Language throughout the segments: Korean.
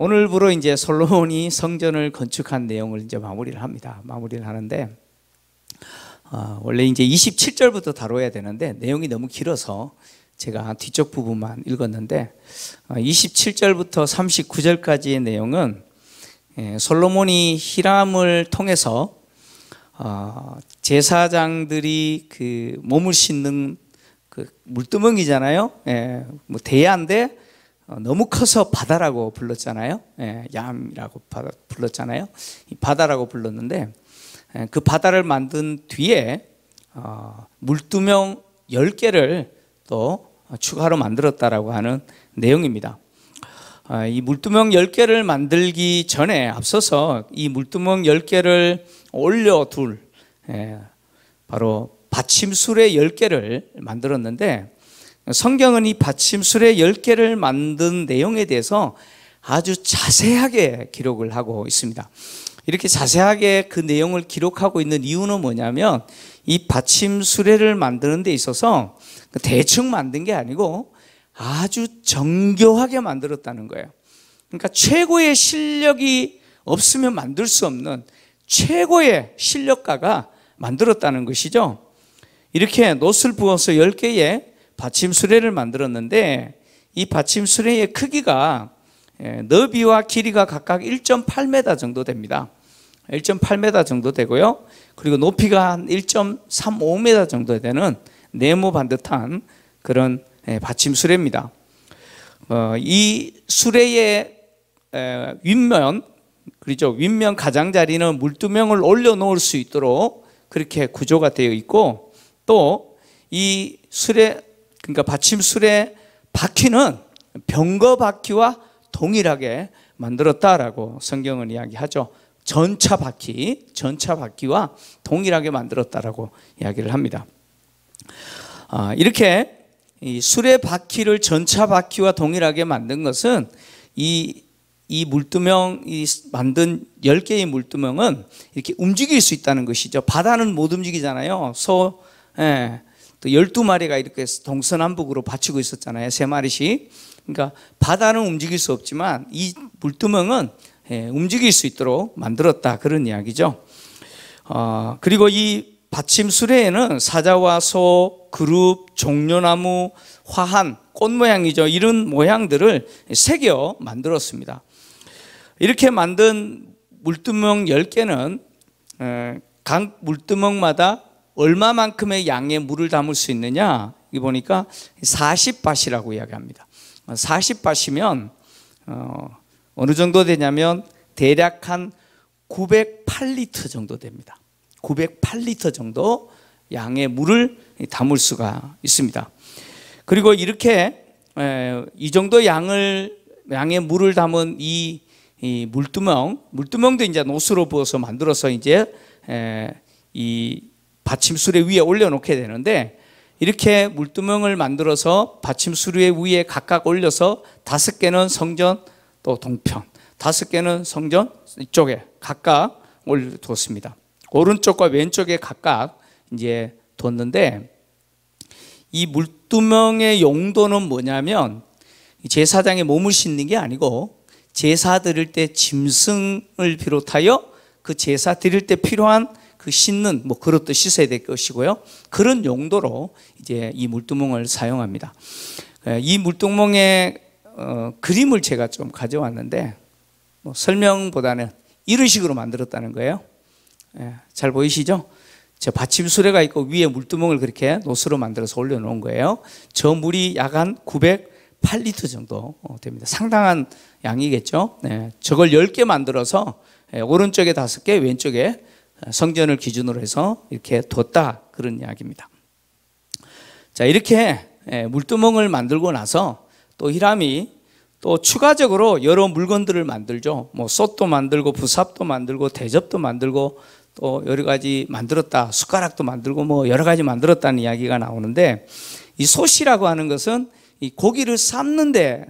오늘부로 이제 솔로몬이 성전을 건축한 내용을 이제 마무리를 합니다. 마무리를 하는데, 원래 이제 27절부터 다뤄야 되는데 내용이 너무 길어서 제가 뒤쪽 부분만 읽었는데, 27절부터 39절까지의 내용은 솔로몬이 히람을 통해서 제사장들이 그 몸을 씻는 그 물두멍이잖아요. 뭐 대야인데 너무 커서 바다라고 불렀잖아요. 얌이라고 불렀잖아요. 이 바다라고 불렀는데, 그 바다를 만든 뒤에 물두멍 10개를 또 추가로 만들었다라고 하는 내용입니다. 이 물두멍 10개를 만들기 전에 앞서서 이 물두멍 10개를 올려둘 바로 받침술의 10개를 만들었는데, 성경은 이 받침술의 10개를 만든 내용에 대해서 아주 자세하게 기록을 하고 있습니다. 이렇게 자세하게 그 내용을 기록하고 있는 이유는 뭐냐면, 이 받침수레를 만드는 데 있어서 대충 만든 게 아니고 아주 정교하게 만들었다는 거예요. 그러니까 최고의 실력이 없으면 만들 수 없는 최고의 실력가가 만들었다는 것이죠. 이렇게 놋을 부어서 10개의 받침수레를 만들었는데, 이 받침수레의 크기가 너비와 길이가 각각 1.8m 정도 됩니다. 1.8m 정도 되고요. 그리고 높이가 한 1.35m 정도 되는 네모 반듯한 그런 받침수레입니다. 이 수레의 윗면, 그렇죠, 윗면 가장자리는 물두멍을 올려놓을 수 있도록 그렇게 구조가 되어 있고, 또 이 수레, 그러니까 받침술의 바퀴는 병거 바퀴와 동일하게 만들었다라고 성경은 이야기하죠. 전차 바퀴와 동일하게 만들었다라고 이야기를 합니다. 이렇게 이 수레 바퀴를 전차 바퀴와 동일하게 만든 것은 이 물두멍, 이 만든 10개의 물두멍은 이렇게 움직일 수 있다는 것이죠. 바다는 못 움직이잖아요. 또 12마리가 이렇게 동서남북으로 받치고 있었잖아요. 3마리씩. 그러니까 바다는 움직일 수 없지만 이 물두멍은 움직일 수 있도록 만들었다, 그런 이야기죠. 그리고 이 받침수레에는 사자와 소, 그룹, 종려나무, 화한, 꽃 모양이죠. 이런 모양들을 새겨 만들었습니다. 이렇게 만든 물두멍 10개는 각 물두멍마다 얼마만큼의 양의 물을 담을 수 있느냐, 이 보니까 40밭이라고 이야기합니다. 40밭이면 어느 정도 되냐면 대략 한 908리터 정도 됩니다. 908리터 정도 양의 물을 담을 수가 있습니다. 그리고 이렇게 이 정도 양의 물을 담은 이 물두멍도 이제 놋으로 부어서 만들어서 이제 이 받침수레 위에 올려놓게 되는데, 이렇게 물두멍을 만들어서 받침수레 위에 각각 올려서 5개는 성전 또 동편, 5개는 성전 이쪽에 각각 올려두었습니다. 오른쪽과 왼쪽에 각각 이제 뒀는데, 이 물두멍의 용도는 뭐냐면 제사장의 몸을 씻는 게 아니고 제사 드릴 때 짐승을 비롯하여 그 제사 드릴 때 필요한 그 씻는 뭐 그릇도 씻어야 될 것이고요. 그런 용도로 이제 이 물두멍을 사용합니다. 이 물두멍의 그림을 제가 좀 가져왔는데, 뭐 설명보다는 이런 식으로 만들었다는 거예요. 잘 보이시죠? 저 받침수레가 있고 위에 물두멍을 그렇게 놋으로 만들어서 올려놓은 거예요. 저 물이 약 한 908리터 정도 됩니다. 상당한 양이겠죠. 저걸 10개 만들어서 오른쪽에 5개, 왼쪽에 성전을 기준으로 해서 이렇게 뒀다, 그런 이야기입니다. 자, 이렇게 물두멍을 만들고 나서 또 히람이 또 추가적으로 여러 물건들을 만들죠. 뭐 솥도 만들고 부삽도 만들고 대접도 만들고 또 여러 가지 만들었다, 숟가락도 만들고 뭐 여러 가지 만들었다는 이야기가 나오는데, 이 솥이라고 하는 것은 이 고기를 삶는 데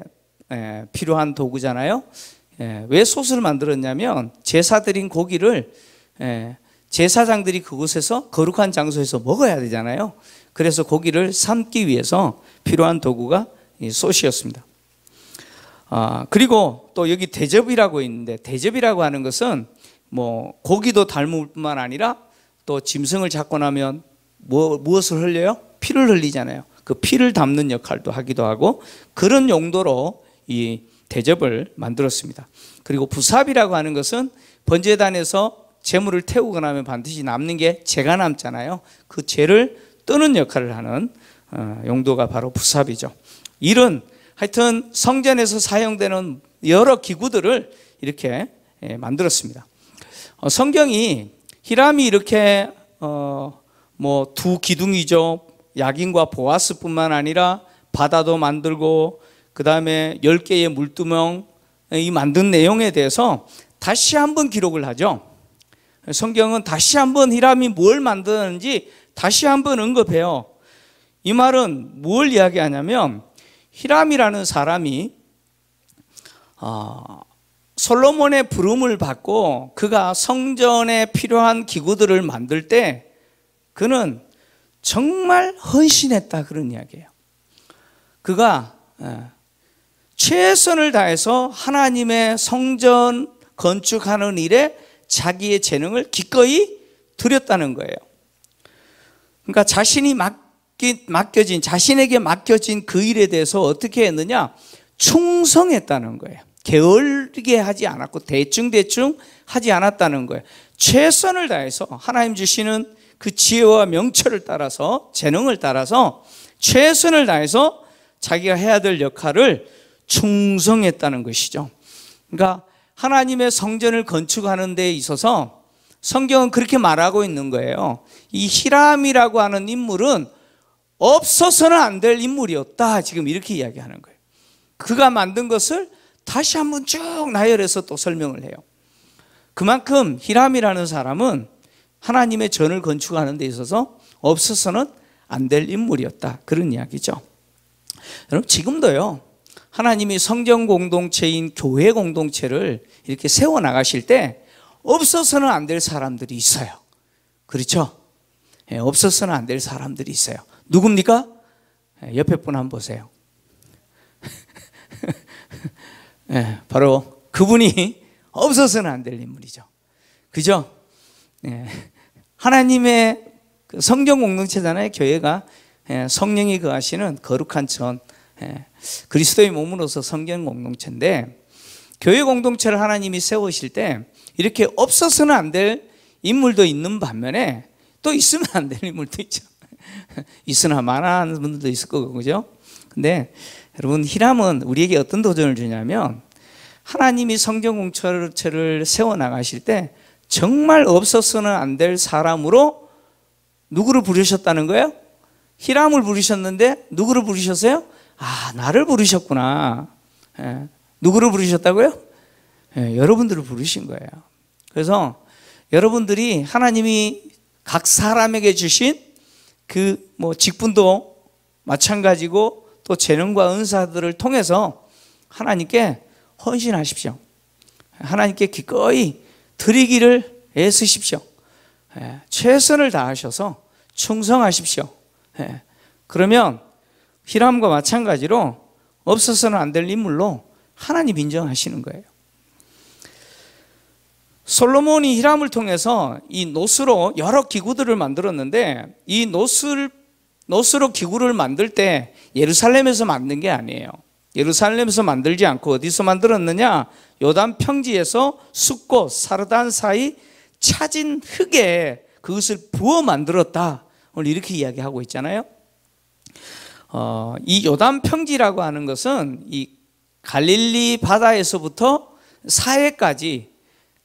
필요한 도구잖아요. 왜 솥을 만들었냐면 제사 드린 고기를 제사장들이 그곳에서 거룩한 장소에서 먹어야 되잖아요. 그래서 고기를 삶기 위해서 필요한 도구가 이 솥이었습니다. 그리고 또 여기 대접이라고 있는데, 대접이라고 하는 것은 뭐 고기도 닮을 뿐만 아니라 또 짐승을 잡고 나면 무엇을 흘려요? 피를 흘리잖아요. 그 피를 담는 역할도 하기도 하고, 그런 용도로 이 대접을 만들었습니다. 그리고 부삽이라고 하는 것은 번제단에서 제물을 태우고 나면 반드시 남는 게 재가 남잖아요. 그 재를 뜨는 역할을 하는 용도가 바로 부삽이죠. 이런 하여튼 성전에서 사용되는 여러 기구들을 이렇게 만들었습니다. 성경이 히람이 이렇게 뭐 두 기둥이죠. 야긴과 보아스뿐만 아니라 바다도 만들고, 그 다음에 10개의 물두멍 이 만든 내용에 대해서 다시 한번 기록을 하죠. 성경은 다시 한번 히람이 뭘 만드는지 다시 한번 언급해요. 이 말은 뭘 이야기하냐면, 히람이라는 사람이 솔로몬의 부름을 받고 그가 성전에 필요한 기구들을 만들 때 그는 정말 헌신했다, 그런 이야기예요. 그가 최선을 다해서 하나님의 성전 건축하는 일에 자기의 재능을 기꺼이 드렸다는 거예요. 그러니까 자신에게 맡겨진 그 일에 대해서 어떻게 했느냐? 충성했다는 거예요. 게을르게 하지 않았고 대충 하지 않았다는 거예요. 최선을 다해서 하나님 주시는 그 지혜와 명철을 따라서, 재능을 따라서 최선을 다해서 자기가 해야 될 역할을 충성했다는 것이죠. 그러니까 하나님의 성전을 건축하는 데 있어서 성경은 그렇게 말하고 있는 거예요. 이 히람이라고 하는 인물은 없어서는 안 될 인물이었다, 지금 이렇게 이야기하는 거예요. 그가 만든 것을 다시 한번 쭉 나열해서 또 설명을 해요. 그만큼 히람이라는 사람은 하나님의 전을 건축하는 데 있어서 없어서는 안 될 인물이었다, 그런 이야기죠. 여러분, 지금도요, 하나님이 성전 공동체인 교회 공동체를 이렇게 세워나가실 때 없어서는 안 될 사람들이 있어요. 그렇죠? 없어서는 안 될 사람들이 있어요. 누굽니까? 옆에 분 한번 보세요. 바로 그분이 없어서는 안 될 인물이죠. 그죠? 하나님의 성경 공동체잖아요. 교회가 성령이 거하시는 거룩한 전, 그리스도의 몸으로서 성경 공동체인데, 교회 공동체를 하나님이 세우실 때 이렇게 없어서는 안 될 인물도 있는 반면에 또 있으면 안 될 인물도 있죠. 있으나 마나하는 분들도 있을 거고, 그죠? 근데 여러분, 히람은 우리에게 어떤 도전을 주냐면, 하나님이 성경 공동체를 세워나가실 때 정말 없어서는 안 될 사람으로 누구를 부르셨다는 거예요? 히람을 부르셨는데 누구를 부르셨어요? 나를 부르셨구나. 누구를 부르셨다고요? 여러분들을 부르신 거예요. 그래서 여러분들이 하나님이 각 사람에게 주신 그 직분도 마찬가지고 또 재능과 은사들을 통해서 하나님께 헌신하십시오. 하나님께 기꺼이 드리기를 애쓰십시오. 최선을 다하셔서 충성하십시오. 그러면 히람과 마찬가지로 없어서는 안 될 인물로 하나님 인정하시는 거예요. 솔로몬이 히람을 통해서 이 노스로 여러 기구들을 만들었는데, 이 노스로 기구를 만들 때 예루살렘에서 만든 게 아니에요. 예루살렘에서 만들지 않고 어디서 만들었느냐? 요단 평지에서 숫꽃, 사르단 사이 차진 흙에 그것을 부어 만들었다, 오늘 이렇게 이야기하고 있잖아요. 이 요단 평지라고 하는 것은 이 갈릴리 바다에서부터 사해까지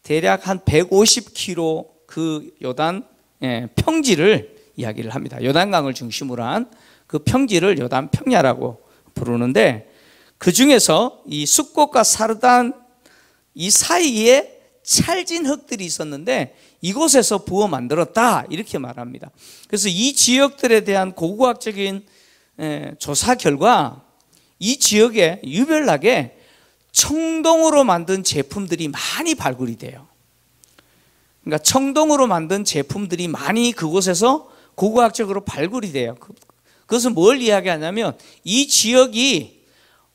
대략 한 150km 그 요단 평지를 이야기를 합니다. 요단강을 중심으로 한 그 평지를 요단 평야라고 부르는데, 그 중에서 이 숫꽃과 사르단 이 사이에 찰진 흙들이 있었는데 이곳에서 부어 만들었다, 이렇게 말합니다. 그래서 이 지역들에 대한 고고학적인 조사 결과 이 지역에 유별나게 청동으로 만든 제품들이 많이 발굴이 돼요. 그러니까 청동으로 만든 제품들이 많이 그곳에서 고고학적으로 발굴이 돼요. 그것은 뭘 이야기하냐면 이 지역이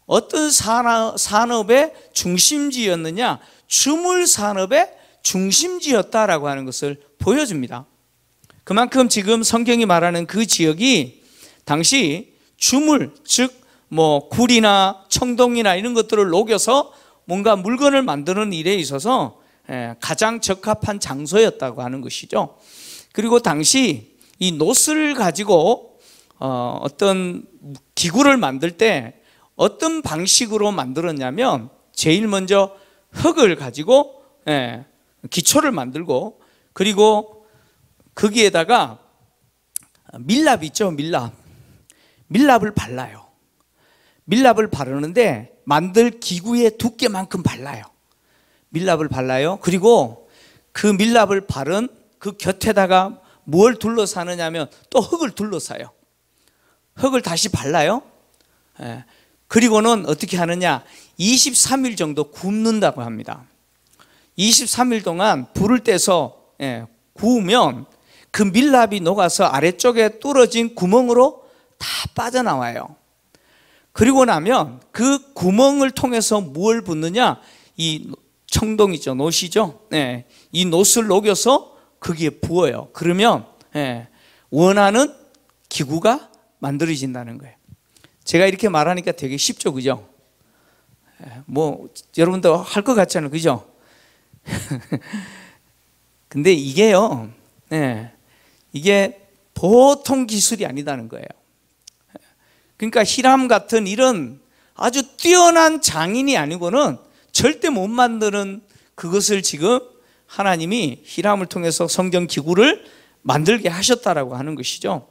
어떤 산업의 중심지였느냐? 주물 산업의 중심지였다라고 하는 것을 보여줍니다. 그만큼 지금 성경이 말하는 그 지역이 당시 주물, 즉 굴이나 청동이나 이런 것들을 녹여서 뭔가 물건을 만드는 일에 있어서 가장 적합한 장소였다고 하는 것이죠. 그리고 당시 이 노스를 가지고 어떤 기구를 만들 때 어떤 방식으로 만들었냐면 제일 먼저 흙을 가지고 기초를 만들고, 그리고 거기에다가 밀랍 있죠, 밀랍을 발라요. 밀랍을 바르는데 만들 기구의 두께만큼 발라요. 밀랍을 발라요. 그리고 그 밀랍을 바른 그 곁에다가 뭘 둘러싸 하느냐면 또 흙을 둘러싸요. 흙을 다시 발라요. 그리고는 어떻게 하느냐, 23일 정도 굽는다고 합니다. 23일 동안 불을 떼서 구우면 그 밀랍이 녹아서 아래쪽에 뚫어진 구멍으로 다 빠져나와요. 그리고 나면 그 구멍을 통해서 뭘 붓느냐, 이 청동이죠, 노시죠. 이 노스를 녹여서 거기에 부어요. 그러면 원하는 기구가 만들어진다는 거예요. 제가 이렇게 말하니까 되게 쉽죠, 그죠? 여러분도 할 것 같잖아요, 그죠? 근데 이게요, 이게 보통 기술이 아니다는 거예요. 그러니까 히람 같은 이런 아주 뛰어난 장인이 아니고는 절대 못 만드는 그것을 지금 하나님이 히람을 통해서 성전 기구를 만들게 하셨다라고 하는 것이죠.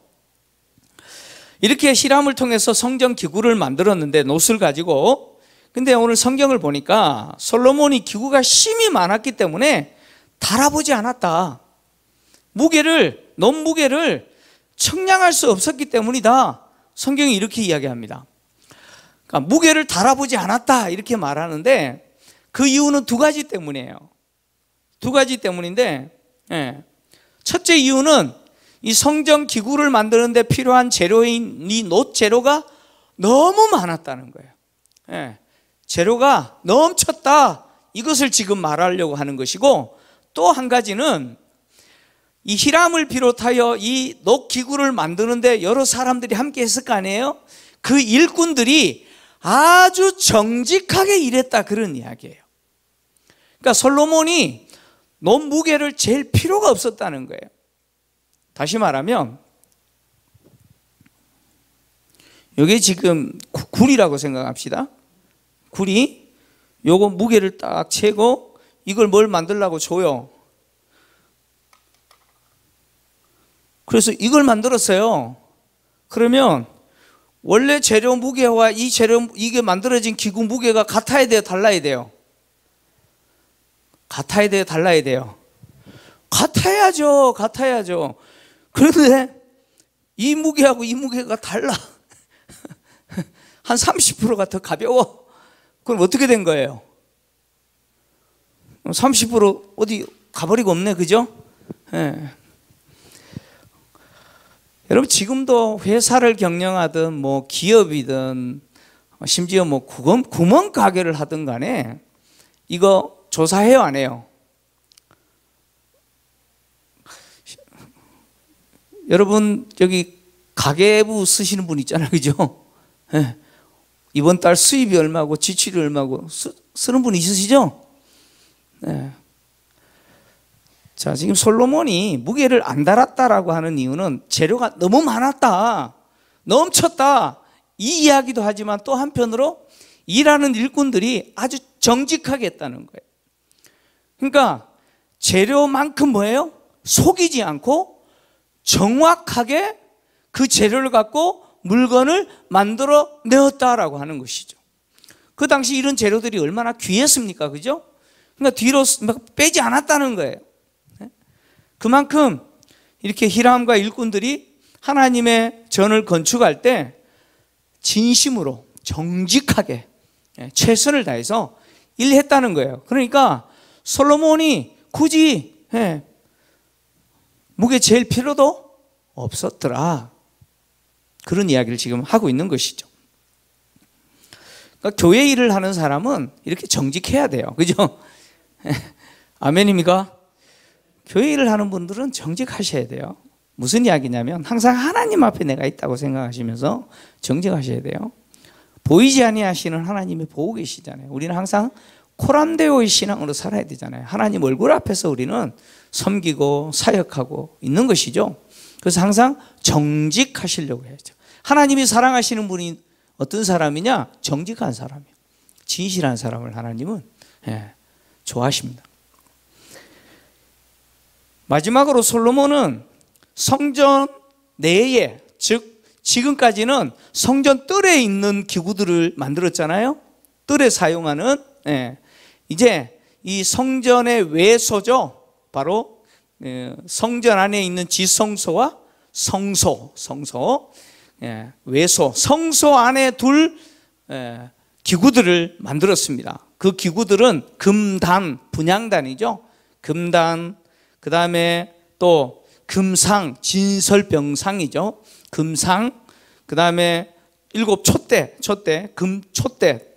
이렇게 히람을 통해서 성전 기구를 만들었는데, 노스를 가지고. 근데 오늘 성경을 보니까 솔로몬이 기구가 심이 많았기 때문에 달아보지 않았다. 무게를 측량할 수 없었기 때문이다. 성경이 이렇게 이야기합니다. 그러니까 무게를 달아보지 않았다 이렇게 말하는데, 그 이유는 두 가지 때문이에요. 두 가지 때문인데, 첫째 이유는 이 성전 기구를 만드는 데 필요한 재료인 이 놋 재료가 너무 많았다는 거예요. 재료가 넘쳤다, 이것을 지금 말하려고 하는 것이고, 또 한 가지는 이 히람을 비롯하여 이 놋 기구를 만드는데 여러 사람들이 함께 했을 거 아니에요? 그 일꾼들이 아주 정직하게 일했다, 그런 이야기예요. 그러니까 솔로몬이 놋 무게를 잴 필요가 없었다는 거예요. 다시 말하면 여기 지금 굴이라고 생각합시다. 굴이 요거 무게를 딱 재고 이걸 뭘 만들려고 줘요. 그래서 이걸 만들었어요. 그러면 원래 재료 무게와 이게 만들어진 기구 무게가 같아야 돼요, 달라야 돼요? 같아야 돼요, 달라야 돼요? 같아야죠. 그런데 이 무게하고 이 무게가 달라. 한 30%가 더 가벼워. 그럼 어떻게 된 거예요? 30% 어디 가버리고 없네, 그죠? 여러분, 지금도 회사를 경영하든 기업이든 심지어 구멍 가게를 하든 간에 이거 조사해요, 안 해요? 여러분, 여기 가계부 쓰시는 분 있잖아요, 그죠? 이번 달 수입이 얼마고 지출이 얼마고 쓰는 분 있으시죠? 자, 지금 솔로몬이 무게를 안 달았다라고 하는 이유는 재료가 너무 많았다, 넘쳤다, 이 이야기도 하지만 또 한편으로 일하는 일꾼들이 아주 정직하게 했다는 거예요. 그러니까 재료만큼 뭐예요? 속이지 않고 정확하게 그 재료를 갖고 물건을 만들어 내었다라고 하는 것이죠. 그 당시 이런 재료들이 얼마나 귀했습니까, 그죠? 그러니까 뒤로 빼지 않았다는 거예요. 그만큼 이렇게 히람과 일꾼들이 하나님의 전을 건축할 때 진심으로 정직하게 최선을 다해서 일했다는 거예요. 그러니까 솔로몬이 굳이 무게 잴 필요도 없었더라, 그런 이야기를 지금 하고 있는 것이죠. 그러니까 교회 일을 하는 사람은 이렇게 정직해야 돼요. 그죠? 아멘입니까? 교회 일을 하는 분들은 정직하셔야 돼요. 무슨 이야기냐면 항상 하나님 앞에 내가 있다고 생각하시면서 정직하셔야 돼요. 보이지 아니하시는 하나님이 보고 계시잖아요. 우리는 항상 코람데오의 신앙으로 살아야 되잖아요. 하나님 얼굴 앞에서 우리는 섬기고 사역하고 있는 것이죠. 그래서 항상 정직하시려고 해야죠. 하나님이 사랑하시는 분이 어떤 사람이냐? 정직한 사람이에요. 진실한 사람을 하나님은 좋아하십니다. 마지막으로 솔로몬은 성전 내에, 즉 지금까지는 성전 뜰에 있는 기구들을 만들었잖아요. 뜰에 사용하는, 이제 이 성전의 외소죠. 바로 성전 안에 있는 지성소와 성소, 외소, 성소 안에 둘 기구들을 만들었습니다. 그 기구들은 금단, 분향단이죠. 금단, 그 다음에 또 금상, 진설병상이죠. 금상, 그 다음에 7 촛대, 금촛대,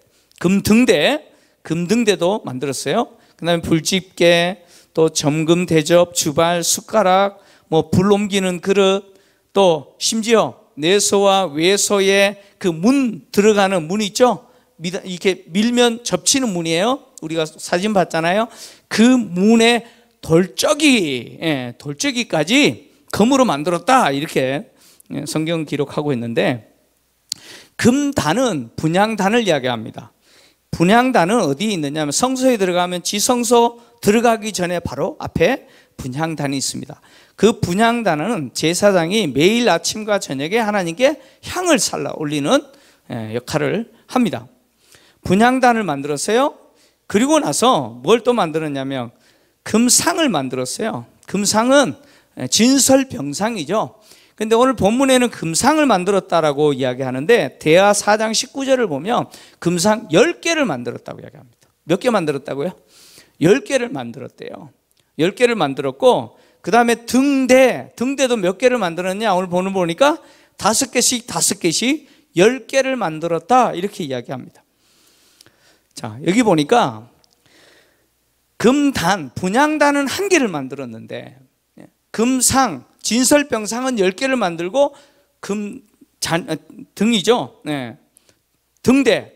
금등대도 만들었어요. 그 다음에 불집게, 또 점금 대접, 주발, 숟가락, 불 옮기는 그릇, 또 심지어 내소와 외소에 그 문 들어가는 문 있죠? 이렇게 밀면 접치는 문이에요. 우리가 사진 봤잖아요. 그 문에 돌적이까지 금으로 만들었다, 이렇게 성경 기록하고 있는데, 금단은 분향단을 이야기합니다. 분향단은 어디에 있느냐 하면 성소에 들어가면 지성소 들어가기 전에 바로 앞에 분향단이 있습니다. 그 분향단은 제사장이 매일 아침과 저녁에 하나님께 향을 살라 올리는 역할을 합니다. 분향단을 만들었어요. 그리고 나서 뭘 또 만들었냐면 금상을 만들었어요. 금상은 진설병상이죠. 근데 오늘 본문에는 금상을 만들었다라고 이야기하는데 대하 4장 19절을 보면 금상 10개를 만들었다고 이야기합니다. 몇 개 만들었다고요? 10개를 만들었대요. 10개를 만들었고, 그 다음에 등대도 몇 개를 만들었냐? 오늘 본문 보니까 5개씩 10개를 만들었다, 이렇게 이야기합니다. 자, 여기 보니까 금단, 분향단은 1개를 만들었는데, 금상, 진설병상은 10개를 만들고, 등이죠. 등대도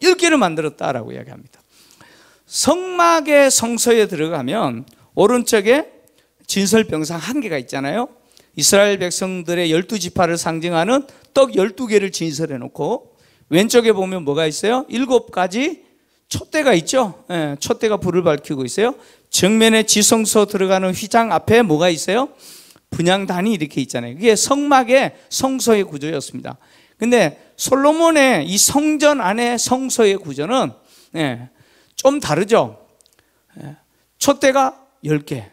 10개를 만들었다라고 이야기합니다. 성막의 성소에 들어가면 오른쪽에 진설병상 1개가 있잖아요. 이스라엘 백성들의 12지파를 상징하는 떡 12개를 진설해 놓고, 왼쪽에 보면 뭐가 있어요? 7가지 촛대가 있죠. 촛대가 불을 밝히고 있어요. 정면에 지성소 들어가는 휘장 앞에 뭐가 있어요? 분향단이 이렇게 있잖아요. 그게 성막의 성소의 구조였습니다. 근데 솔로몬의 이 성전 안의 성소의 구조는 좀 다르죠. 촛대가 10개,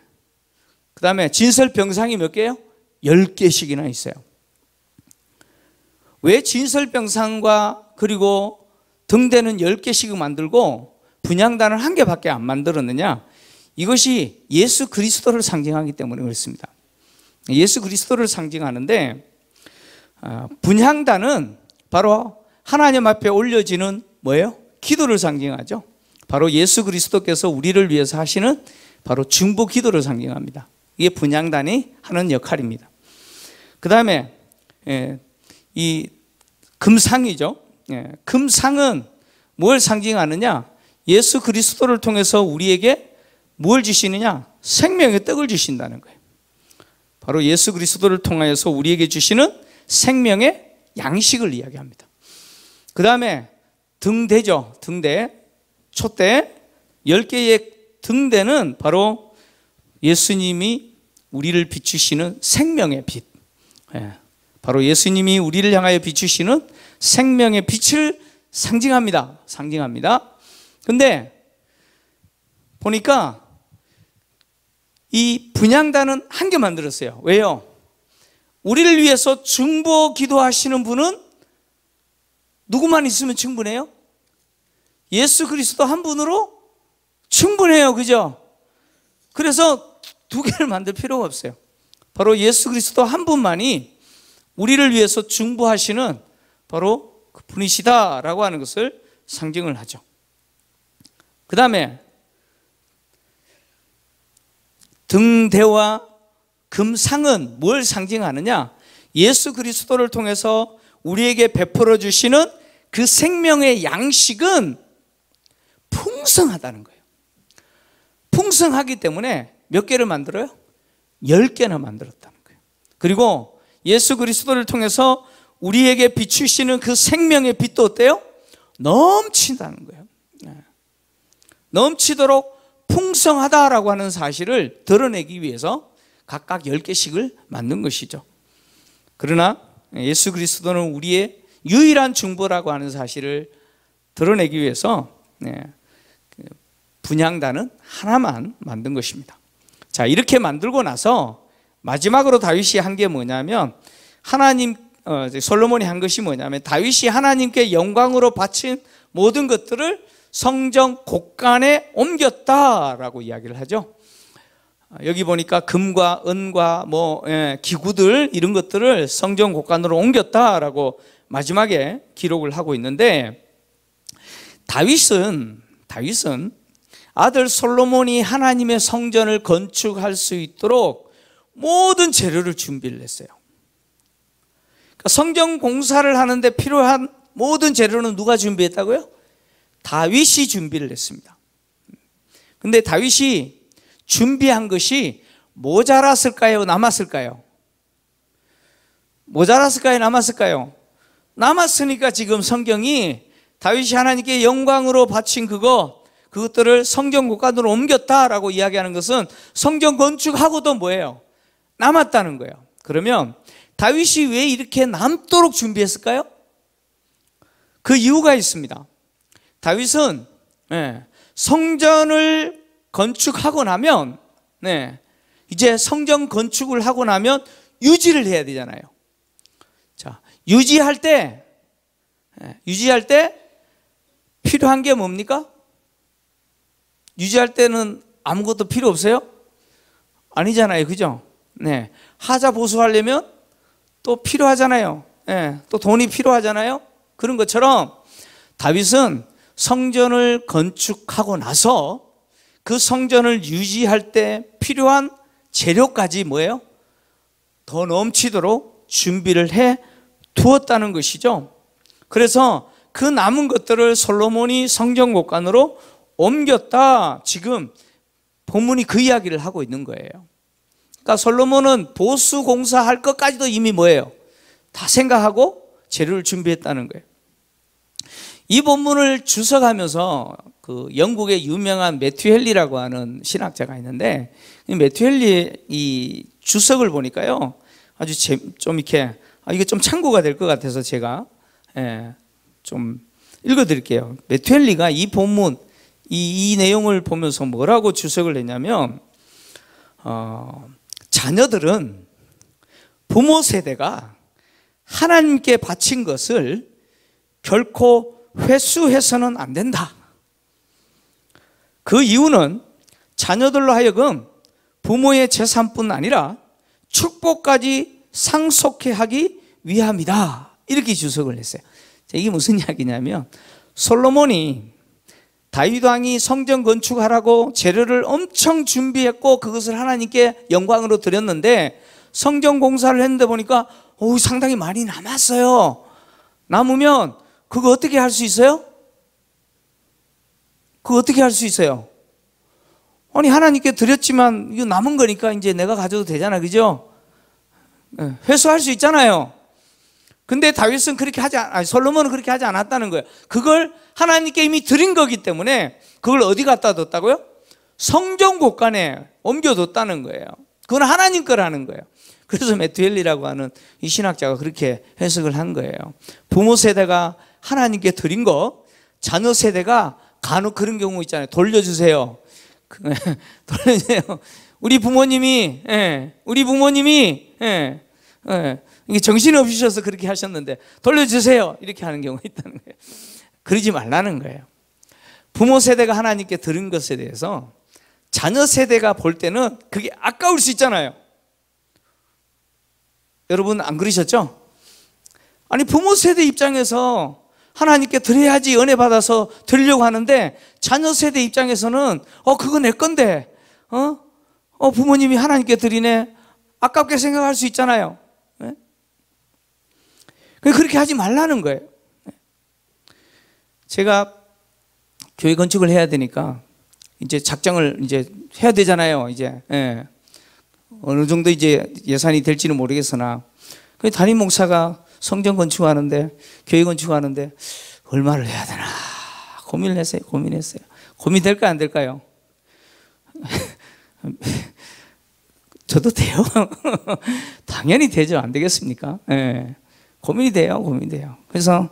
그 다음에 진설병상이 몇 개예요? 10개씩이나 있어요. 왜 진설병상과 그리고 등대는 10개씩 만들고 분향단을 1개밖에 안 만들었느냐? 이것이 예수 그리스도를 상징하기 때문에 그렇습니다. 예수 그리스도를 상징하는데, 분향단은 바로 하나님 앞에 올려지는 뭐예요? 기도를 상징하죠. 바로 예수 그리스도께서 우리를 위해서 하시는 바로 중보 기도를 상징합니다. 이게 분향단이 하는 역할입니다. 그 다음에 이 금상이죠. 금상은 뭘 상징하느냐? 예수 그리스도를 통해서 우리에게 뭘 주시느냐? 생명의 떡을 주신다는 거예요. 바로 예수 그리스도를 통하여서 우리에게 주시는 생명의 양식을 이야기합니다. 그 다음에 등대죠. 등대, 촛대 10개의 등대는 바로 예수님이 우리를 비추시는 생명의 빛, 바로 예수님이 우리를 향하여 비추시는 생명의 빛을 상징합니다. 근데 보니까 이 분향단은 1개 만들었어요. 왜요? 우리를 위해서 중보 기도하시는 분은 누구만 있으면 충분해요? 예수 그리스도 한 분으로 충분해요. 그죠? 그래서 2개를 만들 필요가 없어요. 바로 예수 그리스도 한 분만이 우리를 위해서 중보하시는 바로 그 분이시다라고 하는 것을 상징을 하죠. 그 다음에 등대와 금상은 뭘 상징하느냐? 예수 그리스도를 통해서 우리에게 베풀어 주시는 그 생명의 양식은 풍성하다는 거예요. 풍성하기 때문에 몇 개를 만들어요? 10개나 만들었다는 거예요. 그리고 예수 그리스도를 통해서 우리에게 비추시는 그 생명의 빛도 어때요? 넘친다는 거예요. 넘치도록 풍성하다라고 하는 사실을 드러내기 위해서 각각 10개씩을 만든 것이죠. 그러나 예수 그리스도는 우리의 유일한 중보라고 하는 사실을 드러내기 위해서 분향단은 하나만 만든 것입니다. 자, 이렇게 만들고 나서 마지막으로 다윗이 한 게 뭐냐면, 솔로몬이 한 것이 뭐냐면, 다윗이 하나님께 영광으로 바친 모든 것들을 성전 곳간에 옮겼다라고 이야기를 하죠. 여기 보니까 금과 은과 기구들 이런 것들을 성전 곳간으로 옮겼다라고 마지막에 기록을 하고 있는데, 다윗은 아들 솔로몬이 하나님의 성전을 건축할 수 있도록 모든 재료를 준비를 했어요. 그러니까 성전 공사를 하는데 필요한 모든 재료는 누가 준비했다고요? 다윗이 준비를 했습니다. 근데 다윗이 준비한 것이 모자랐을까요? 남았을까요? 모자랐을까요? 남았을까요? 남았으니까 지금 성경이 다윗이 하나님께 영광으로 바친 그것들을 성전 곳간으로 옮겼다라고 이야기하는 것은 성전 건축하고도 뭐예요? 남았다는 거예요. 그러면 다윗이 왜 이렇게 남도록 준비했을까요? 그 이유가 있습니다. 다윗은 성전을 건축하고 나면 이제 성전 건축을 하고 나면 유지를 해야 되잖아요. 자, 유지할 때 필요한 게 뭡니까? 유지할 때는 아무것도 필요 없어요? 아니잖아요. 그죠? 하자 보수하려면 또 필요하잖아요. 또 돈이 필요하잖아요. 그런 것처럼 다윗은 성전을 건축하고 나서 그 성전을 유지할 때 필요한 재료까지 뭐예요? 더 넘치도록 준비를 해 두었다는 것이죠. 그래서 그 남은 것들을 솔로몬이 성전 곳간으로 옮겼다. 지금 본문이 그 이야기를 하고 있는 거예요. 그러니까 솔로몬은 보수 공사할 것까지도 이미 뭐예요? 다 생각하고 재료를 준비했다는 거예요. 이 본문을 주석하면서 그 영국의 유명한 매튜 헨리라고 하는 신학자가 있는데, 이 매튜 헨리의 이 주석을 보니까요, 아주 좀 이렇게 이게 좀 참고가 될 것 같아서 제가 좀 읽어드릴게요. 매튜 헨리가 이 본문 이 내용을 보면서 뭐라고 주석을 했냐면, 자녀들은 부모 세대가 하나님께 바친 것을 결코 회수해서는 안 된다. 그 이유는 자녀들로 하여금 부모의 재산뿐 아니라 축복까지 상속해 하기 위함이다. 이렇게 주석을 했어요. 이게 무슨 이야기냐면, 솔로몬이 다윗 왕이 성전 건축하라고 재료를 엄청 준비했고 그것을 하나님께 영광으로 드렸는데, 성전 공사를 했는데 보니까 상당히 많이 남았어요. 남으면 그거 어떻게 할 수 있어요? 그거 어떻게 할 수 있어요? 아니, 하나님께 드렸지만 이거 남은 거니까 이제 내가 가져도 되잖아. 그죠? 회수할 수 있잖아요. 근데 다윗은 솔로몬은 그렇게 하지 않았다는 거예요. 그걸 하나님께 이미 드린 거기 때문에 그걸 어디 갖다 뒀다고요? 성전 곳간에 옮겨뒀다는 거예요. 그건 하나님 거라는 거예요. 그래서 매튜 헨리라고 하는 이 신학자가 그렇게 해석을 한 거예요. 부모 세대가 하나님께 드린 거, 자녀 세대가 간혹 그런 경우 있잖아요. 돌려주세요. 돌려주세요. 우리 부모님이 이게 정신이 없으셔서 그렇게 하셨는데 돌려주세요. 이렇게 하는 경우가 있다는 거예요. 그러지 말라는 거예요. 부모 세대가 하나님께 드린 것에 대해서 자녀 세대가 볼 때는 그게 아까울 수 있잖아요. 여러분 안 그러셨죠? 아니, 부모 세대 입장에서 하나님께 드려야지 은혜 받아서 드리려고 하는데 자녀 세대 입장에서는 그거 내 건데 부모님이 하나님께 드리네 아깝게 생각할 수 있잖아요. 네? 그렇게 하지 말라는 거예요. 제가 교회 건축을 해야 되니까 이제 작정을 이제 해야 되잖아요. 이제 예. 어느 정도 이제 예산이 될지는 모르겠으나 그 담임 목사가 성전 건축하는데 교회 건축하는데 얼마를 해야 되나 고민을 했어요. 고민될까 안 될까요? 저도 돼요. 당연히 되죠. 안 되겠습니까? 예. 고민이 돼요. 그래서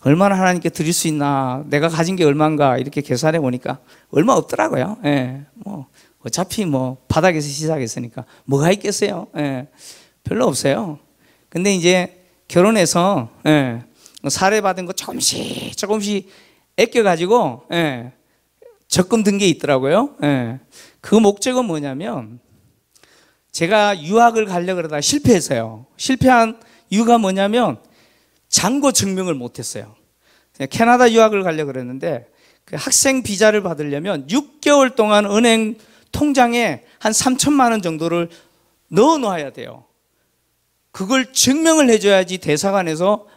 얼마나 하나님께 드릴 수 있나, 내가 가진 게 얼마인가 이렇게 계산해 보니까 얼마 없더라고요. 예. 뭐 어차피 뭐 바닥에서 시작했으니까 뭐가 있겠어요. 예. 별로 없어요. 근데 이제 결혼해서 예. 사례 받은 거 조금씩 아껴 가지고 예. 적금 든 게 있더라고요. 예. 그 목적은 뭐냐면 제가 유학을 가려고 그러다가 실패했어요. 실패한 이유가 뭐냐면 잔고 증명을 못했어요. 캐나다 유학을 가려고 그랬는데 그 학생 비자를 받으려면 6개월 동안 은행 통장에 한 3천만 원 정도를 넣어놔야 돼요. 그걸 증명을 해줘야지 대사관에서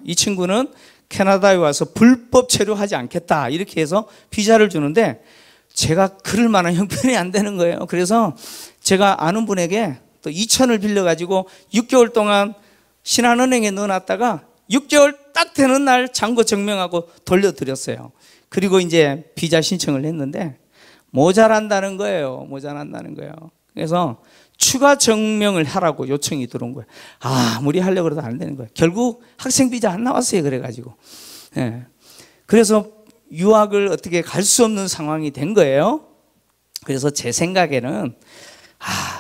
이 친구는 캐나다에 와서 불법 체류하지 않겠다 이렇게 해서 비자를 주는데 제가 그럴 만한 형편이 안 되는 거예요. 그래서 제가 아는 분에게 또 2천을 빌려가지고 6개월 동안 신한은행에 넣어놨다가 6개월 딱 되는 날 잔고 증명하고 돌려드렸어요. 그리고 이제 비자 신청을 했는데 모자란다는 거예요. 그래서 추가 증명을 하라고 요청이 들어온 거예요. 아무리 하려고 해도 안 되는 거예요. 결국 학생 비자 안 나왔어요. 그래가지고. 예. 그래서 유학을 어떻게 갈 수 없는 상황이 된 거예요. 그래서 제 생각에는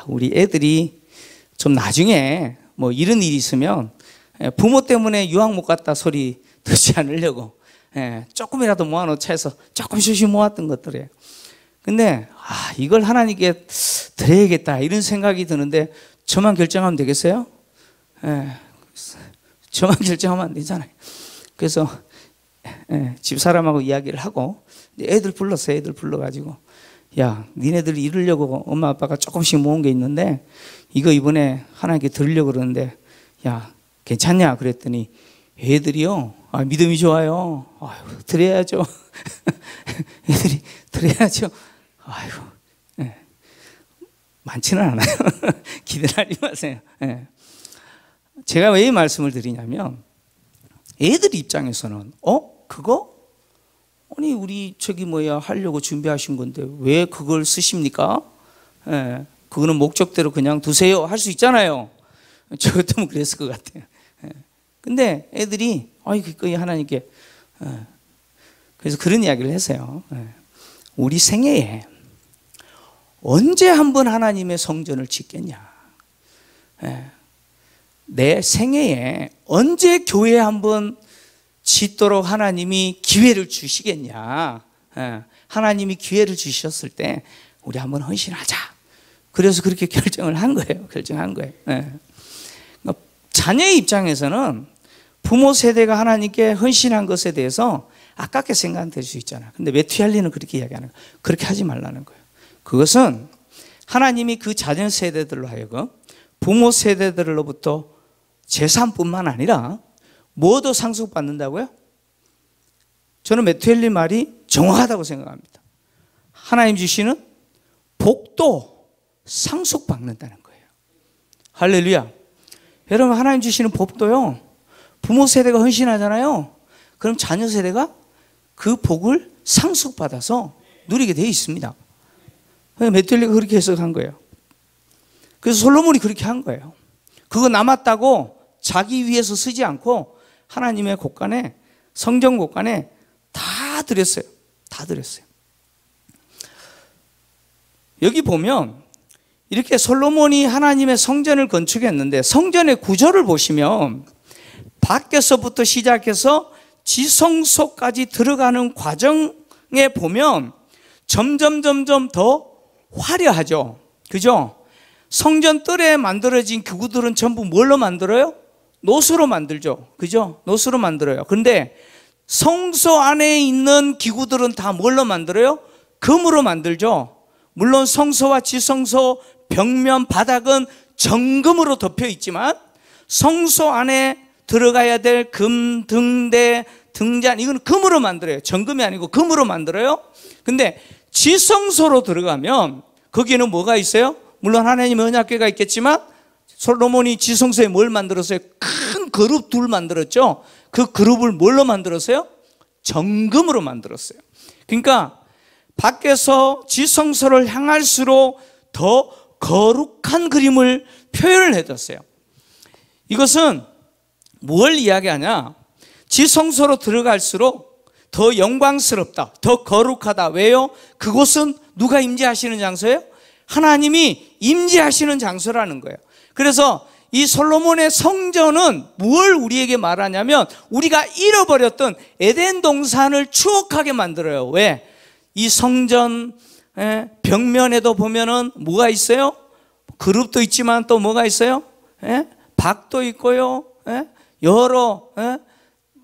우리 애들이 좀 나중에 뭐 이런 일이 있으면 부모 때문에 유학 못 갔다 소리 듣지 않으려고 조금이라도 모아놓자 해서 조금씩 모았던 것들이에요. 근데 이걸 하나님께 드려야겠다 이런 생각이 드는데 저만 결정하면 되겠어요? 저만 결정하면 안 되잖아요. 그래서 집사람하고 이야기를 하고 애들 불렀어요. 애들 불러가지고 야, 니네들 이루려고 엄마 아빠가 조금씩 모은 게 있는데 이거 이번에 하나님께 드리려고 그러는데 야, 괜찮냐? 그랬더니 애들이요, 믿음이 좋아요. 드려야죠. 애들이 드려야죠. 많지는 않아요. 기대하지 마세요. 제가 왜 이 말씀을 드리냐면 애들 입장에서는 그거? 아니 우리 하려고 준비하신 건데 왜 그걸 쓰십니까? 그거는 목적대로 그냥 두세요 할 수 있잖아요. 저 같으면 그랬을 것 같아요. 근데 애들이 그거에 하나님께 그래서 그런 이야기를 했어요. 우리 생애에 언제 한번 하나님의 성전을 짓겠냐? 내 생애에 언제 교회 한번 짓도록 하나님이 기회를 주시겠냐? 하나님이 기회를 주셨을 때 우리 한번 헌신하자. 그래서 그렇게 결정을 한 거예요. 자녀의 입장에서는 부모 세대가 하나님께 헌신한 것에 대해서 아깝게 생각될 수 있잖아요. 근데 메투엘리는 그렇게 이야기하는 거예요. 그렇게 하지 말라는 거예요. 그것은 하나님이 그 자녀 세대들로 하여금 부모 세대들로부터 재산뿐만 아니라 뭐도 상속받는다고요? 저는 메투엘리 말이 정확하다고 생각합니다. 하나님 주시는 복도 상속받는다는 거예요. 할렐루야. 여러분, 하나님 주시는 복도요, 부모 세대가 헌신하잖아요. 그럼 자녀 세대가 그 복을 상속받아서 누리게 되어 있습니다. 메투엘리가 그렇게 해석한 거예요. 그래서 솔로몬이 그렇게 한 거예요. 그거 남았다고 자기 위해서 쓰지 않고 하나님의 곳간에, 성전 곳간에 다 드렸어요. 여기 보면 이렇게 솔로몬이 하나님의 성전을 건축했는데 성전의 구조를 보시면 밖에서부터 시작해서 지성소까지 들어가는 과정에 보면 점점 더 화려하죠. 그죠? 성전 뜰에 만들어진 기구들은 전부 뭘로 만들어요? 노수로 만들죠. 그죠? 노수로 만들어요. 그런데 성소 안에 있는 기구들은 다 뭘로 만들어요? 금으로 만들죠. 물론 성소와 지성소 벽면 바닥은 정금으로 덮여 있지만 성소 안에 들어가야 될 금, 등대, 등잔, 이건 금으로 만들어요. 정금이 아니고 금으로 만들어요. 근데 지성소로 들어가면 거기에는 뭐가 있어요? 물론 하나님의 언약궤가 있겠지만 솔로몬이 지성소에 뭘 만들었어요? 큰 그룹 둘 만들었죠. 그 그룹을 뭘로 만들었어요? 정금으로 만들었어요. 그러니까 밖에서 지성소를 향할수록 더 거룩한 그림을 표현을 해줬어요. 이것은 뭘 이야기하냐? 지성소로 들어갈수록 더 영광스럽다, 더 거룩하다. 왜요? 그곳은 누가 임재하시는 장소예요? 하나님이 임재하시는 장소라는 거예요. 그래서 이 솔로몬의 성전은 뭘 우리에게 말하냐면 우리가 잃어버렸던 에덴 동산을 추억하게 만들어요. 왜? 이 성전 벽면에도 보면은 뭐가 있어요? 그룹도 있지만 또 뭐가 있어요? 박도 있고요. 여러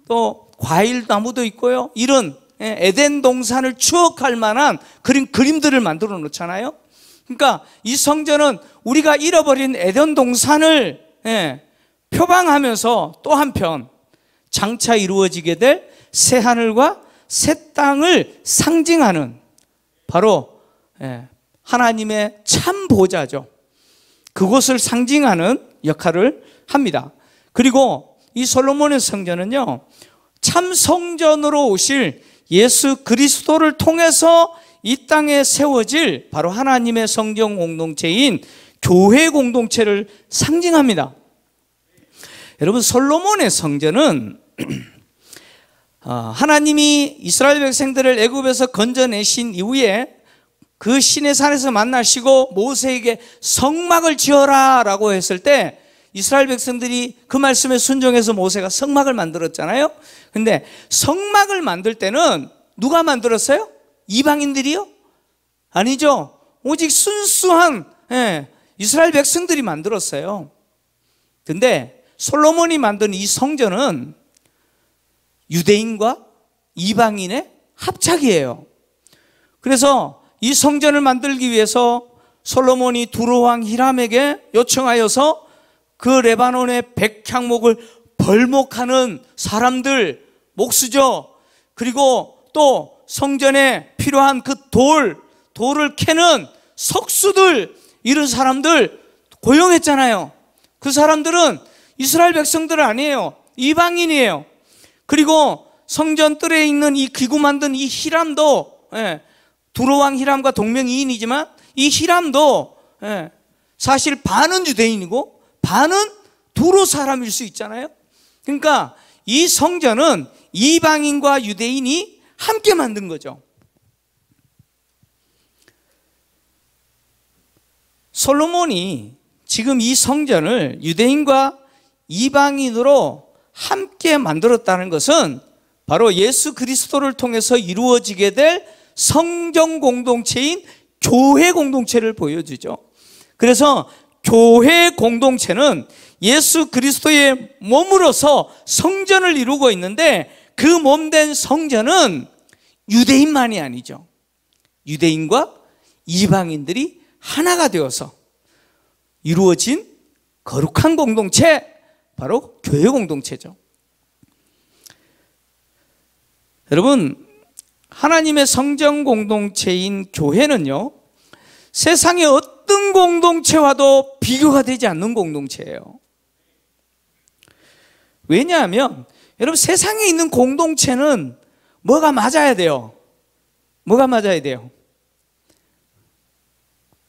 또 과일 나무도 있고요. 이런 에덴 동산을 추억할 만한 그림들을 만들어 놓잖아요. 그러니까 이 성전은 우리가 잃어버린 에덴 동산을 표방하면서 또 한편 장차 이루어지게 될 새 하늘과 새 땅을 상징하는 바로 하나님의 참 보좌죠. 그곳을 상징하는 역할을 합니다. 그리고 이 솔로몬의 성전은요, 참 성전으로 오실 예수 그리스도를 통해서 이 땅에 세워질 바로 하나님의 성경 공동체인 교회 공동체를 상징합니다. 여러분, 솔로몬의 성전은 하나님이 이스라엘 백성들을 애굽에서 건져내신 이후에 그 시내 산에서 만나시고 모세에게 성막을 지어라 라고 했을 때 이스라엘 백성들이 그 말씀에 순종해서 모세가 성막을 만들었잖아요. 근데 성막을 만들 때는 누가 만들었어요? 이방인들이요? 아니죠. 오직 순수한 이스라엘 백성들이 만들었어요. 근데 솔로몬이 만든 이 성전은 유대인과 이방인의 합작이에요. 그래서 이 성전을 만들기 위해서 솔로몬이 두로왕 히람에게 요청하여서 그 레바논의 백향목을 벌목하는 사람들, 목수죠. 그리고 또 성전에 필요한 그 돌을 캐는 석수들, 이런 사람들 고용했잖아요. 그 사람들은 이스라엘 백성들 아니에요. 이방인이에요. 그리고 성전 뜰에 있는 이 기구 만든 이 히람도 두로왕 히람과 동명이인이지만 이 히람도 사실 반은 유대인이고 반은 두로 사람일 수 있잖아요. 그러니까 이 성전은 이방인과 유대인이 함께 만든 거죠. 솔로몬이 지금 이 성전을 유대인과 이방인으로 함께 만들었다는 것은 바로 예수 그리스도를 통해서 이루어지게 될 성전 공동체인 교회 공동체를 보여주죠. 그래서 교회 공동체는 예수 그리스도의 몸으로서 성전을 이루고 있는데 그 몸된 성전은 유대인만이 아니죠. 유대인과 이방인들이 하나가 되어서 이루어진 거룩한 공동체, 바로 교회 공동체죠. 여러분, 하나님의 성전 공동체인 교회는요, 세상의 어떤 공동체와도 비교가 되지 않는 공동체예요. 왜냐하면 여러분, 세상에 있는 공동체는 뭐가 맞아야 돼요? 뭐가 맞아야 돼요?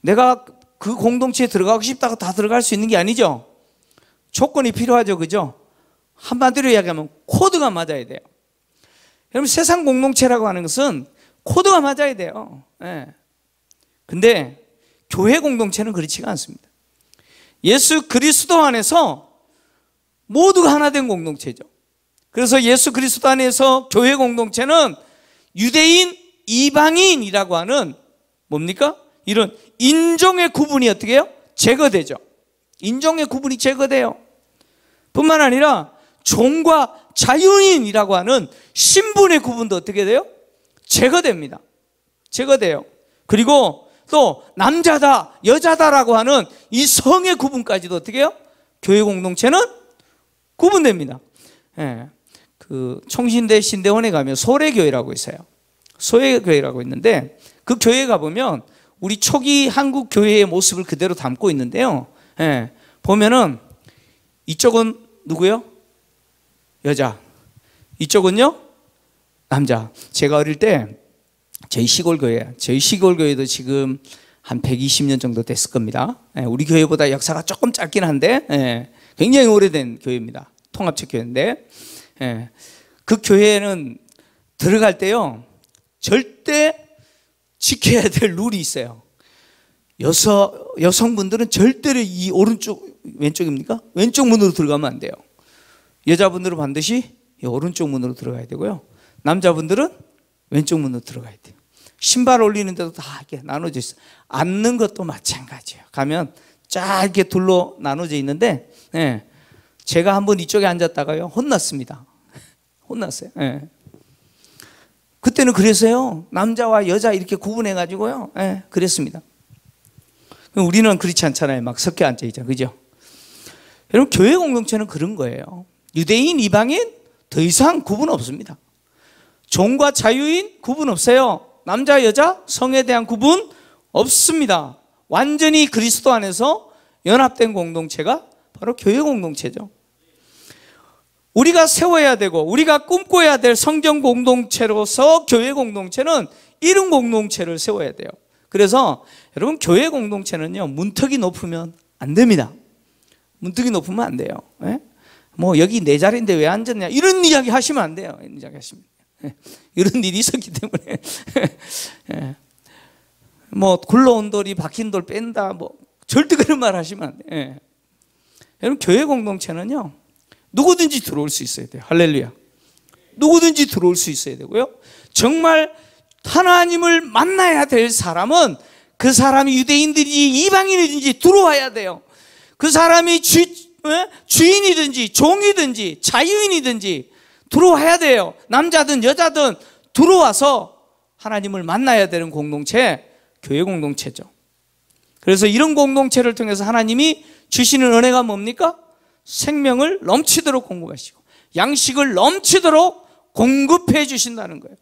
내가 그 공동체에 들어가고 싶다고 다 들어갈 수 있는 게 아니죠. 조건이 필요하죠. 그죠? 한마디로 이야기하면 코드가 맞아야 돼요. 여러분, 세상 공동체라고 하는 것은 코드가 맞아야 돼요. 근데 교회 공동체는 그렇지가 않습니다. 예수 그리스도 안에서 모두가 하나 된 공동체죠. 그래서 예수 그리스도 안에서 교회 공동체는 유대인, 이방인이라고 하는 뭡니까? 이런 인종의 구분이 어떻게 해요? 제거되죠. 인종의 구분이 제거돼요. 뿐만 아니라 종과 자유인이라고 하는 신분의 구분도 어떻게 돼요? 제거됩니다. 제거돼요. 그리고 또 남자다, 여자다라고 하는 이 성의 구분까지도 어떻게 해요? 교회 공동체는 구분됩니다. 예. 그 총신대 신대원에 가면 소래교회라고 있어요. 소래교회라고 있는데 그 교회에 가보면 우리 초기 한국 교회의 모습을 그대로 담고 있는데요. 예. 보면은 이쪽은 누구요? 여자. 이쪽은요? 남자. 제가 어릴 때 저희 시골 교회도 지금 한 120년 정도 됐을 겁니다. 예. 우리 교회보다 역사가 조금 짧긴 한데 예. 굉장히 오래된 교회입니다. 통합적 교회인데 예. 그 교회에는 들어갈 때요 절대 지켜야 될 룰이 있어요. 여성분들은 절대로 이 오른쪽, 왼쪽입니까? 왼쪽 문으로 들어가면 안 돼요. 여자분들은 반드시 이 오른쪽 문으로 들어가야 되고요. 남자분들은 왼쪽 문으로 들어가야 돼요. 신발 올리는데도 다 이렇게 나눠져 있어요. 앉는 것도 마찬가지예요. 가면 쫙 이렇게 둘로 나눠져 있는데 예. 제가 한번 이쪽에 앉았다가요 혼났습니다. 혼났어요. 예. 그때는 그랬어요. 남자와 여자 이렇게 구분해 가지고요. 예, 그랬습니다. 우리는 그렇지 않잖아요. 막 섞여 앉아 있죠. 그죠? 여러분 교회 공동체는 그런 거예요. 유대인, 이방인 더 이상 구분 없습니다. 종과 자유인 구분 없어요. 남자, 여자, 성에 대한 구분 없습니다. 완전히 그리스도 안에서 연합된 공동체가 바로 교회 공동체죠. 우리가 세워야 되고 우리가 꿈꿔야 될 성경 공동체로서 교회 공동체는 이런 공동체를 세워야 돼요. 그래서 여러분 교회 공동체는요 문턱이 높으면 안 됩니다. 문턱이 높으면 안 돼요. 예? 뭐 여기 내 자리인데 왜 앉았냐 이런 이야기 하시면 안 돼요. 이런 이야기 하시면 이런 일이 있었기 때문에 예. 뭐 굴러온 돌이 박힌 돌 뺀다 뭐 절대 그런 말 하시면 안 돼요. 예. 여러분 교회 공동체는요 누구든지 들어올 수 있어야 돼요. 할렐루야. 누구든지 들어올 수 있어야 되고요. 정말 하나님을 만나야 될 사람은 그 사람이 유대인들이 이방인이든지 들어와야 돼요. 그 사람이 주인이든지 종이든지 자유인이든지 들어와야 돼요. 남자든 여자든 들어와서 하나님을 만나야 되는 공동체, 교회 공동체죠. 그래서 이런 공동체를 통해서 하나님이 주시는 은혜가 뭡니까? 생명을 넘치도록 공급하시고 양식을 넘치도록 공급해 주신다는 거예요.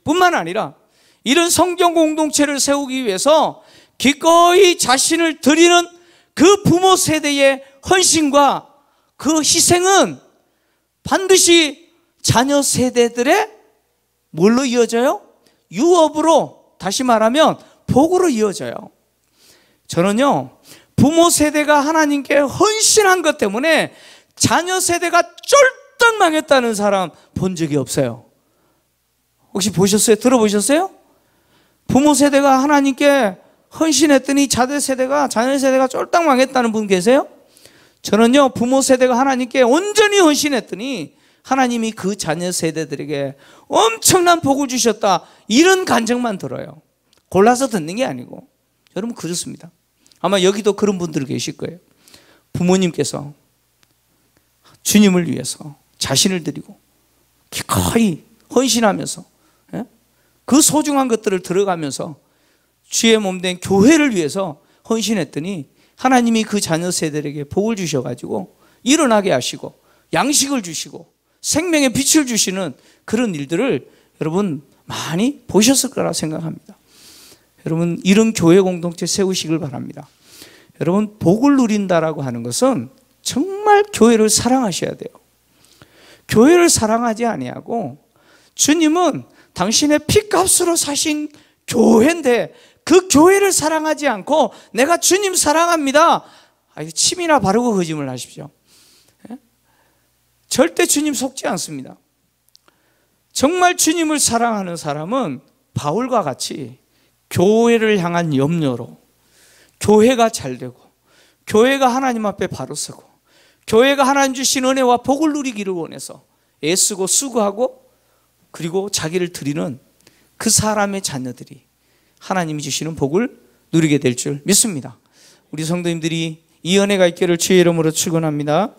뿐만 아니라 이런 성경 공동체를 세우기 위해서 기꺼이 자신을 드리는 그 부모 세대의 헌신과 그 희생은 반드시 자녀 세대들의 뭘로 이어져요? 유업으로, 다시 말하면 복으로 이어져요. 저는요 부모 세대가 하나님께 헌신한 것 때문에 자녀 세대가 쫄딱 망했다는 사람 본 적이 없어요. 혹시 보셨어요? 들어보셨어요? 부모 세대가 하나님께 헌신했더니 자녀 세대가 쫄딱 망했다는 분 계세요? 저는요 부모 세대가 하나님께 온전히 헌신했더니 하나님이 그 자녀 세대들에게 엄청난 복을 주셨다 이런 간증만 들어요. 골라서 듣는 게 아니고. 여러분 그렇습니다. 아마 여기도 그런 분들 계실 거예요. 부모님께서 주님을 위해서 자신을 드리고 기꺼이 헌신하면서 그 소중한 것들을 들어가면서 주의 몸된 교회를 위해서 헌신했더니 하나님이 그 자녀 세대에게 복을 주셔가지고 일어나게 하시고 양식을 주시고 생명의 빛을 주시는 그런 일들을 여러분 많이 보셨을 거라 생각합니다. 여러분 이런 교회 공동체 세우시길 바랍니다. 여러분 복을 누린다라고 하는 것은 정말 교회를 사랑하셔야 돼요. 교회를 사랑하지 아니하고 주님은 당신의 피값으로 사신 교회인데 그 교회를 사랑하지 않고 내가 주님 사랑합니다. 침이나 바르고 거짓말 하십시오. 절대 주님 속지 않습니다. 정말 주님을 사랑하는 사람은 바울과 같이 교회를 향한 염려로 교회가 잘 되고 교회가 하나님 앞에 바로 서고 교회가 하나님 주신 은혜와 복을 누리기를 원해서 애쓰고 수고하고 그리고 자기를 드리는 그 사람의 자녀들이 하나님이 주시는 복을 누리게 될 줄 믿습니다. 우리 성도님들이 이 은혜가 있기를 주의 이름으로 축원합니다.